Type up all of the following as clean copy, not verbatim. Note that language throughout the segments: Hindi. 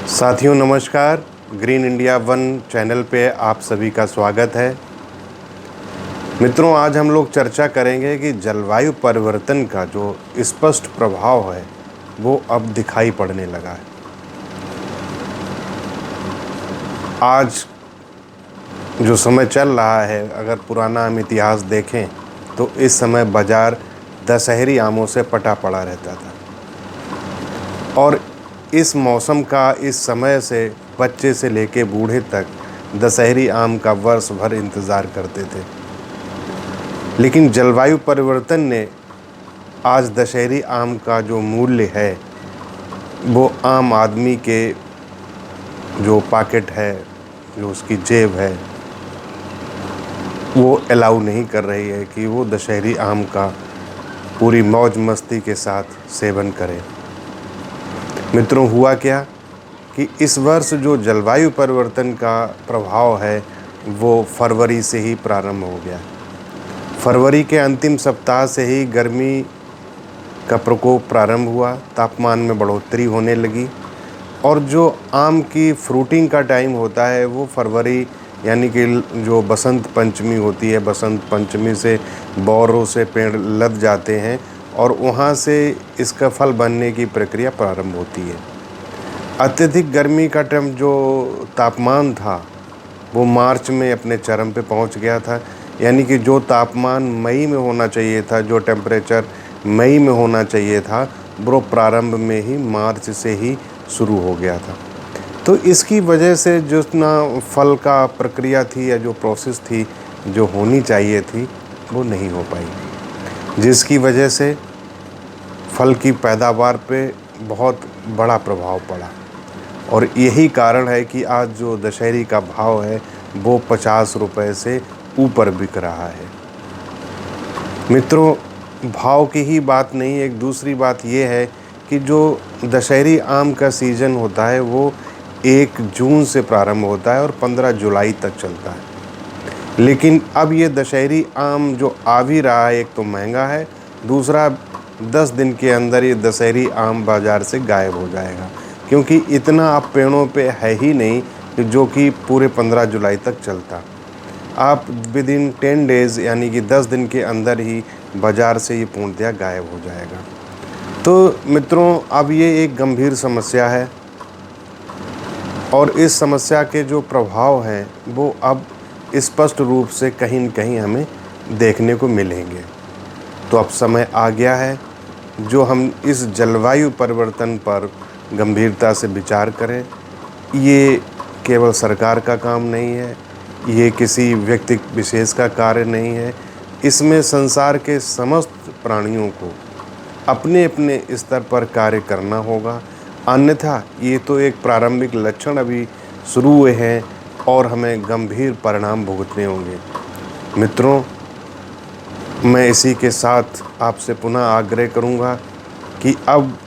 साथियों नमस्कार। ग्रीन इंडिया वन चैनल पे आप सभी का स्वागत है। मित्रों, आज हम लोग चर्चा करेंगे कि जलवायु परिवर्तन का जो स्पष्ट प्रभाव है वो अब दिखाई पड़ने लगा है। आज जो समय चल रहा है, अगर पुराना हम इतिहास देखें तो इस समय बाज़ार दशहरी आमों से पटा पड़ा रहता था और इस मौसम का इस समय से बच्चे से लेके बूढ़े तक दशहरी आम का वर्ष भर इंतज़ार करते थे। लेकिन जलवायु परिवर्तन ने आज दशहरी आम का जो मूल्य है वो आम आदमी के जो पॉकेट है, जो उसकी जेब है, वो अलाउ नहीं कर रही है कि वो दशहरी आम का पूरी मौज मस्ती के साथ सेवन करे। मित्रों, हुआ क्या कि इस वर्ष जो जलवायु परिवर्तन का प्रभाव है वो फरवरी से ही प्रारंभ हो गया। फरवरी के अंतिम सप्ताह से ही गर्मी का प्रकोप प्रारंभ हुआ, तापमान में बढ़ोतरी होने लगी और जो आम की फ्रूटिंग का टाइम होता है वो फरवरी यानी कि जो बसंत पंचमी होती है, बसंत पंचमी से बौरों से पेड़ लद जाते हैं और वहाँ से इसका फल बनने की प्रक्रिया प्रारंभ होती है। अत्यधिक गर्मी का जो तापमान था वो मार्च में अपने चरम पे पहुँच गया था। यानी कि जो तापमान मई में होना चाहिए था, जो टेम्परेचर मई में होना चाहिए था, वो प्रारंभ में ही मार्च से ही शुरू हो गया था। तो इसकी वजह से जो ना फल का प्रक्रिया थी या जो प्रोसेस थी जो होनी चाहिए थी वो नहीं हो पाई, जिसकी वजह से फल की पैदावार पे बहुत बड़ा प्रभाव पड़ा और यही कारण है कि आज जो दशहरी का भाव है वो 50 रुपये से ऊपर बिक रहा है। मित्रों, भाव की ही बात नहीं, एक दूसरी बात ये है कि जो दशहरी आम का सीज़न होता है वो 1 जून से प्रारंभ होता है और 15 जुलाई तक चलता है। लेकिन अब ये दशहरी आम जो आ भी रहा है, एक तो महंगा है, दूसरा 10 दिन के अंदर ये दशहरी आम बाज़ार से गायब हो जाएगा, क्योंकि इतना अब पेड़ों पे है ही नहीं जो कि पूरे 15 जुलाई तक चलता। आप विदिन 10 डेज़ यानी कि 10 दिन के अंदर ही बाज़ार से ये पूर्णतः गायब हो जाएगा। तो मित्रों, अब ये एक गंभीर समस्या है और इस समस्या के जो प्रभाव हैं वो अब स्पष्ट रूप से कहीं न कहीं हमें देखने को मिलेंगे। तो अब समय आ गया है जो हम इस जलवायु परिवर्तन पर गंभीरता से विचार करें। ये केवल सरकार का काम नहीं है, ये किसी व्यक्ति विशेष का कार्य नहीं है, इसमें संसार के समस्त प्राणियों को अपने अपने स्तर पर कार्य करना होगा। अन्यथा ये तो एक प्रारंभिक लक्षण अभी शुरू हुए हैं और हमें गंभीर परिणाम भुगतने होंगे। मित्रों, मैं इसी के साथ आपसे पुनः आग्रह करूंगा कि अब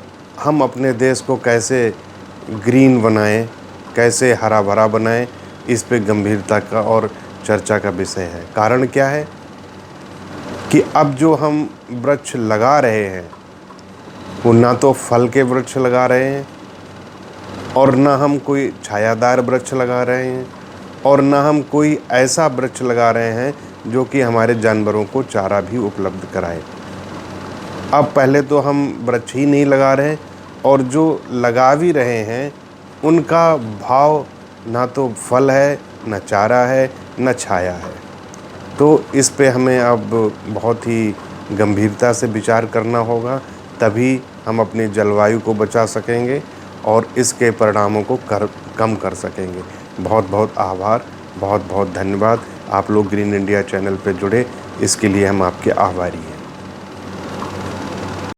हम अपने देश को कैसे ग्रीन बनाएं, कैसे हरा भरा बनाएं, इस पे गंभीरता का और चर्चा का विषय है। कारण क्या है कि अब जो हम वृक्ष लगा रहे हैं वो ना तो फल के वृक्ष लगा रहे हैं और ना हम कोई छायादार वृक्ष लगा रहे हैं और ना हम कोई ऐसा वृक्ष लगा रहे हैं जो कि हमारे जानवरों को चारा भी उपलब्ध कराए। अब पहले तो हम वृक्ष ही नहीं लगा रहे और जो लगा भी रहे हैं उनका भाव ना तो फल है, ना चारा है, ना छाया है। तो इस पे हमें अब बहुत ही गंभीरता से विचार करना होगा, तभी हम अपनी जलवायु को बचा सकेंगे और इसके परिणामों को कम कर सकेंगे। बहुत बहुत आभार, बहुत बहुत धन्यवाद। आप लोग ग्रीन इंडिया चैनल पे जुड़े, इसके लिए हम आपके आभारी हैं।